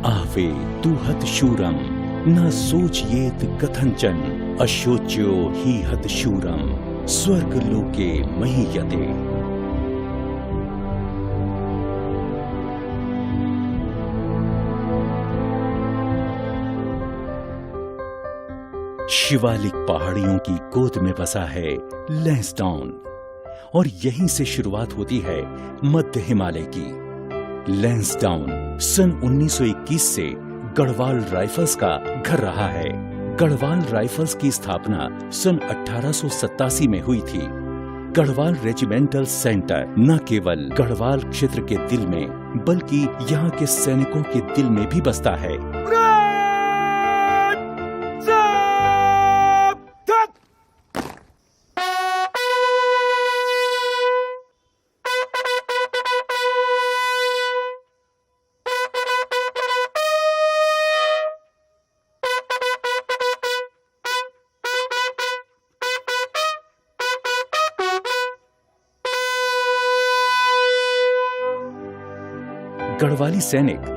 आवे तू शूरम न सोचयेत कथंचन अशोच्यो ही हत शूरम स्वर्ग लोके महीयते। शिवालिक पहाड़ियों की गोद में बसा है लैंसडाउन और यहीं से शुरुआत होती है मध्य हिमालय की। लैंसडाउन सन 1921 से गढ़वाल राइफल्स का घर रहा है। गढ़वाल राइफल्स की स्थापना सन 1887 में हुई थी। गढ़वाल रेजिमेंटल सेंटर न केवल गढ़वाल क्षेत्र के दिल में बल्कि यहाँ के सैनिकों के दिल में भी बसता है। गढ़वाली सैनिक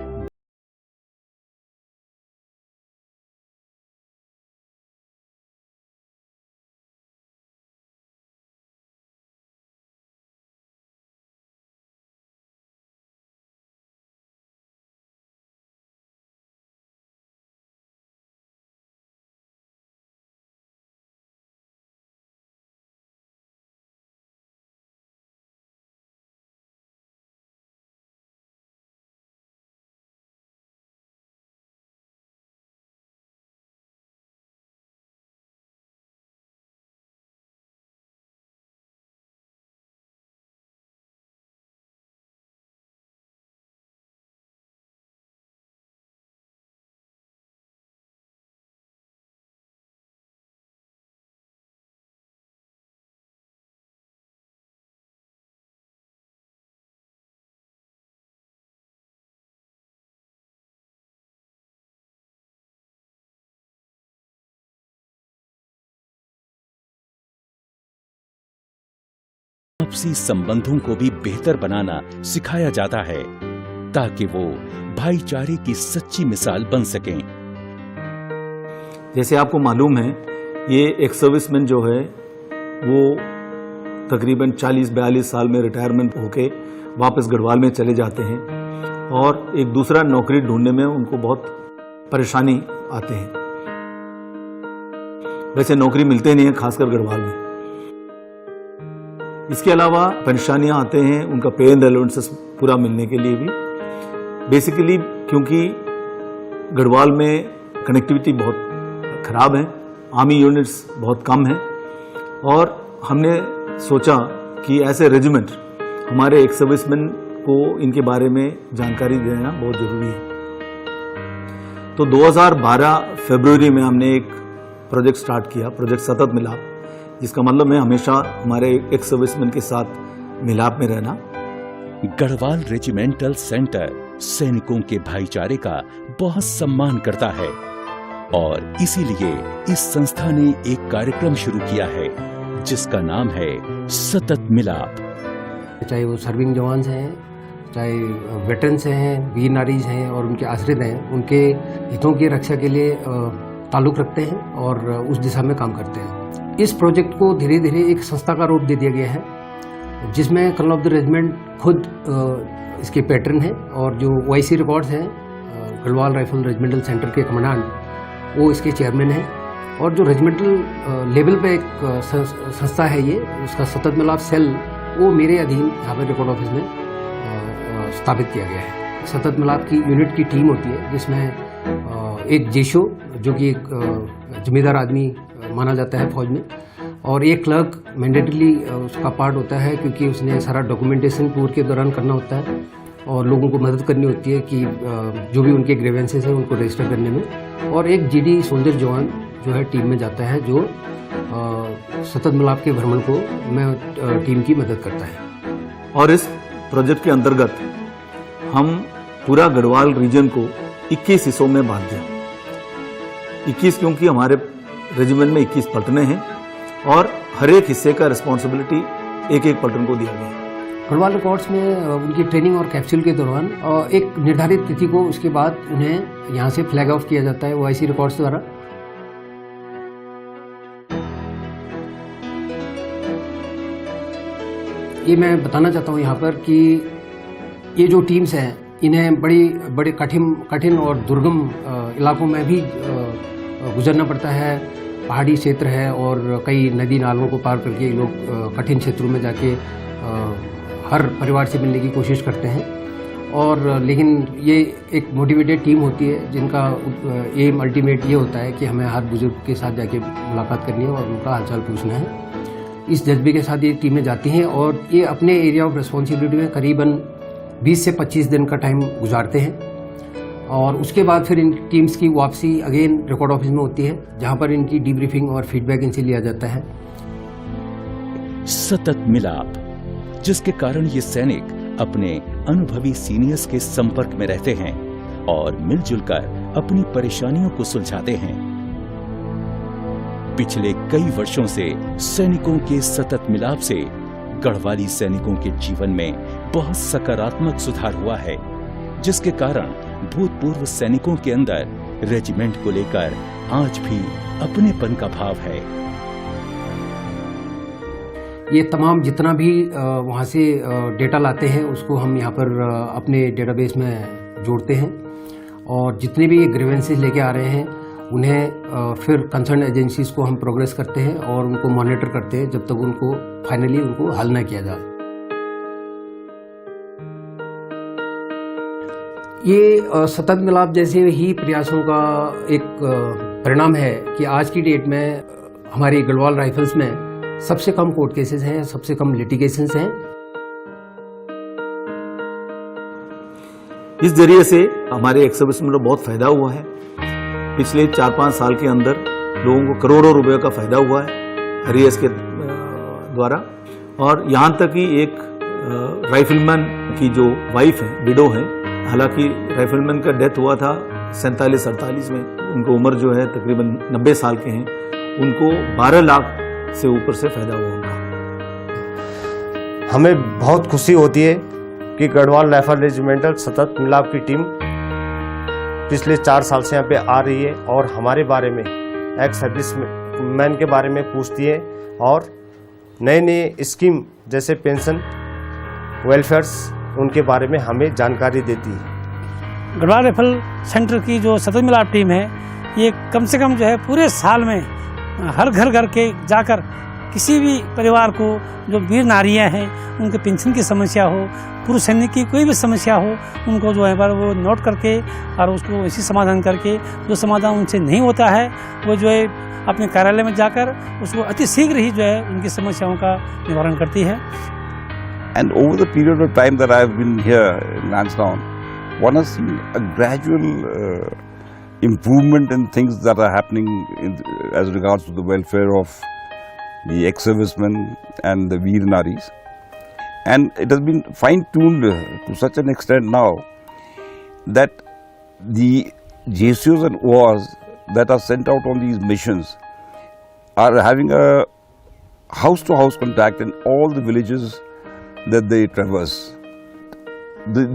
आपसी संबंधों को भी बेहतर बनाना सिखाया जाता है ताकि वो भाईचारे की सच्ची मिसाल बन सकें। जैसे आपको मालूम है, ये एक सर्विसमैन जो है वो तकरीबन 40-42 साल में रिटायरमेंट होके वापस गढ़वाल में चले जाते हैं और एक दूसरा नौकरी ढूंढने में उनको बहुत परेशानी आते हैं। वैसे नौकरी मिलते नहीं है, खासकर गढ़वाल में। इसके अलावा परेशानियां आते हैं उनका पे एंड अलाउंसेस पूरा मिलने के लिए भी। बेसिकली क्योंकि गढ़वाल में कनेक्टिविटी बहुत खराब है, आर्मी यूनिट्स बहुत कम हैं और हमने सोचा कि ऐसे रेजिमेंट हमारे एक सर्विसमैन को इनके बारे में जानकारी देना बहुत जरूरी है। तो 2012 फरवरी में हमने एक प्रोजेक्ट स्टार्ट किया, प्रोजेक्ट सतत मिलाप, जिसका मतलब है हमेशा हमारे एक सर्विसमैन के साथ मिलाप में रहना। गढ़वाल रेजिमेंटल सेंटर सैनिकों के भाईचारे का बहुत सम्मान करता है और इसीलिए इस संस्था ने एक कार्यक्रम शुरू किया है जिसका नाम है सतत मिलाप। चाहे वो सर्विंग जवान हैं, चाहे वेटरन्स हैं, वीर नारीज हैं और उनके आश्रित हैं, उनके हितों की रक्षा के लिए ताल्लुक रखते हैं और उस दिशा में काम करते हैं। इस प्रोजेक्ट को धीरे धीरे एक संस्था का रूप दे दिया गया है जिसमें कर्नल ऑफ द रेजिमेंट खुद इसके पैटर्न है और जो OIC रिकॉर्ड्स हैं, गढ़वाल राइफल रेजिमेंटल सेंटर के कमांडेंट वो इसके चेयरमैन हैं और जो रेजिमेंटल लेवल पे एक संस्था है ये, उसका सतत मिलाप सेल, वो मेरे अधीन यहाँ पर रिकॉर्ड ऑफिस में स्थापित किया गया है। सतत मिलाप की यूनिट की टीम होती है जिसमें एक जेशो जो कि एक जिम्मेदार आदमी माना जाता है फौज में और एक क्लर्क मैंडेटरी उसका पार्ट होता है क्योंकि उसने सारा डॉक्यूमेंटेशन टूर के दौरान करना होता है और लोगों को मदद करनी होती है कि जो भी उनके ग्रीवेंसेस हैं उनको रजिस्टर करने में। और एक GD सोल्जर जवान जो है टीम में जाता है जो सतत मिलाप के भ्रमण को में टीम की मदद करता है। और इस प्रोजेक्ट के अंतर्गत हम पूरा गढ़वाल रीजन को 21 हिस्सों में बांट दिया। 21 क्योंकि हमारे रेजिमेंट में 21 पलटने हैं और हर एक हिस्से का रिस्पॉन्सिबिलिटी एक एक पलटन को दिया गया। गढ़वाल रिकॉर्ड्स में उनकी ट्रेनिंग और कैप्सूल के दौरान एक निर्धारित तिथि को उसके बाद उन्हें यहाँ से फ्लैग ऑफ किया जाता है OIC रिकॉर्ड्स द्वारा। ये मैं बताना चाहता हूँ यहाँ पर कि ये जो टीम्स हैं इन्हें बड़े कठिन और दुर्गम इलाकों में भी गुजरना पड़ता है। पहाड़ी क्षेत्र है और कई नदी नालों को पार करके ये लोग कठिन क्षेत्रों में जाके हर परिवार से मिलने की कोशिश करते हैं। और लेकिन ये एक मोटिवेटेड टीम होती है जिनका एम अल्टीमेट ये होता है कि हमें हर बुजुर्ग के साथ जाके मुलाकात करनी है और उनका हालचाल पूछना है। इस जज्बे के साथ ये टीमें जाती हैं और ये अपने एरिया ऑफ रिस्पॉन्सिबिलिटी में करीबन 20 से 25 दिन का टाइम गुजारते हैं। और उसके बाद फिर इन टीम्स की वापसी अगेन रिकॉर्ड ऑफिस में होती है, जहां पर इनकी डीब्रीफिंग और फीडबैक इनसे लिया जाता है। सतत मिलाप, जिसके कारण ये सैनिक अपने अनुभवी सीनियर्स के संपर्क में रहते हैं और मिलजुल कर अपनी परेशानियों को सुलझाते हैं। पिछले कई वर्षों से सैनिकों के सतत मिलाप से गढ़वाली सैनिकों के जीवन में बहुत सकारात्मक सुधार हुआ है, जिसके कारण भूतपूर्व सैनिकों के अंदर रेजिमेंट को लेकर आज भी अपनेपन का भाव है। ये तमाम जितना भी वहाँ से डेटा लाते हैं उसको हम यहाँ पर अपने डेटाबेस में जोड़ते हैं और जितने भी ग्रीवेंसेस लेके आ रहे हैं उन्हें फिर कंसर्न एजेंसीज को हम प्रोग्रेस करते हैं और उनको मॉनिटर करते हैं जब तक उनको फाइनली उनको हल न किया जाए। ये सतत मिलाप जैसे ही प्रयासों का एक परिणाम है कि आज की डेट में हमारी गढ़वाल राइफल्स में सबसे कम कोर्ट केसेस हैं, सबसे कम लिटिगेशंस हैं। इस जरिए से हमारे एक्स सर्विसमैन को बहुत फायदा हुआ है। पिछले 4-5 साल के अंदर लोगों को करोड़ों रुपए का फायदा हुआ है RES के द्वारा। और यहाँ तक कि एक राइफलमैन की जो वाइफ है, विडो है, हालांकि राइफलमैन का डेथ हुआ था 47-48 में, उनको उम्र जो है तकरीबन 90 साल के हैं, उनको 12 लाख से ऊपर से फायदा हुआ उनका। हमें बहुत खुशी होती है कि गढ़वाल राइफल रेजिमेंटल सतत मिलाप की टीम पिछले 4 साल से यहाँ पे आ रही है और हमारे बारे में एक्स सर्विस मैन के बारे में पूछती है और नए नए स्कीम जैसे पेंशन वेलफेयर्स उनके बारे में हमें जानकारी देती है। गढ़वाल राइफल सेंटर की जो सतत मिलाप टीम है ये कम से कम जो है पूरे साल में हर घर के जाकर किसी भी परिवार को जो वीर नारियां हैं उनके पेंशन की समस्या हो, पूर्व सैनिक की कोई भी समस्या हो, उनको जो है पर वो नोट करके और उसको इसी समाधान करके जो समाधान उनसे नहीं होता है वो जो है अपने कार्यालय में जाकर उसको अति शीघ्र ही जो है उनकी समस्याओं का निवारण करती है। And over the period of time that I have been here in Lansdowne, one has seen a gradual improvement in things that are happening as regards to the welfare of the ex-servicemen and the Veer Naris. And it has been fine-tuned to such an extent now that the JCOs and ORs that are sent out on these missions are having a house-to-house contact in all the villages that they traverse.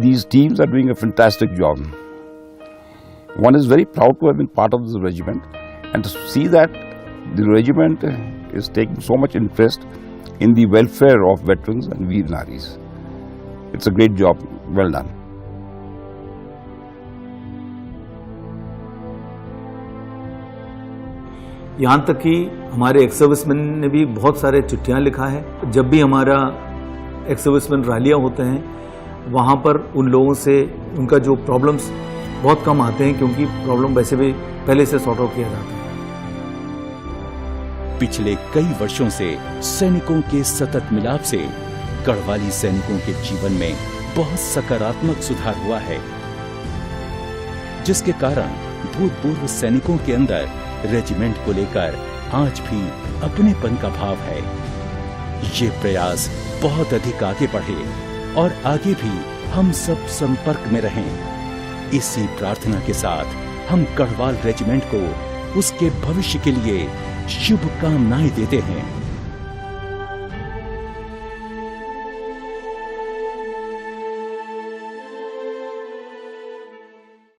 These teams are doing a fantastic job. One is very proud to have been part of this regiment and to see that the regiment is taking so much interest in the welfare of veterans and Veer Naris. It's a great job. Well done. यहाँ तक कि हमारे ex serviceman ने भी बहुत सारे चिट्ठियाँ लिखा है। जब भी हमारा एक्स सर्विसमैन रैलियाँ होते हैं वहाँ पर उन लोगों से उनका जो प्रॉब्लम्स बहुत कम आते हैं, क्योंकि प्रॉब्लम वैसे भी पहले से सॉर्ट आउट किया जाता है। पिछले कई वर्षों से सैनिकों के सतत मिलाप से गढ़वाली सैनिकों के जीवन में बहुत सकारात्मक सुधार हुआ है, जिसके कारण भूतपूर्व सैनिकों के अंदर रेजिमेंट को लेकर आज भी अपनेपन का भाव है। ये प्रयास बहुत अधिक आगे बढ़े और आगे भी हम सब संपर्क में रहें। इसी प्रार्थना के साथ हम गढ़वाल रेजिमेंट को उसके भविष्य के लिए शुभकामनाएं देते हैं।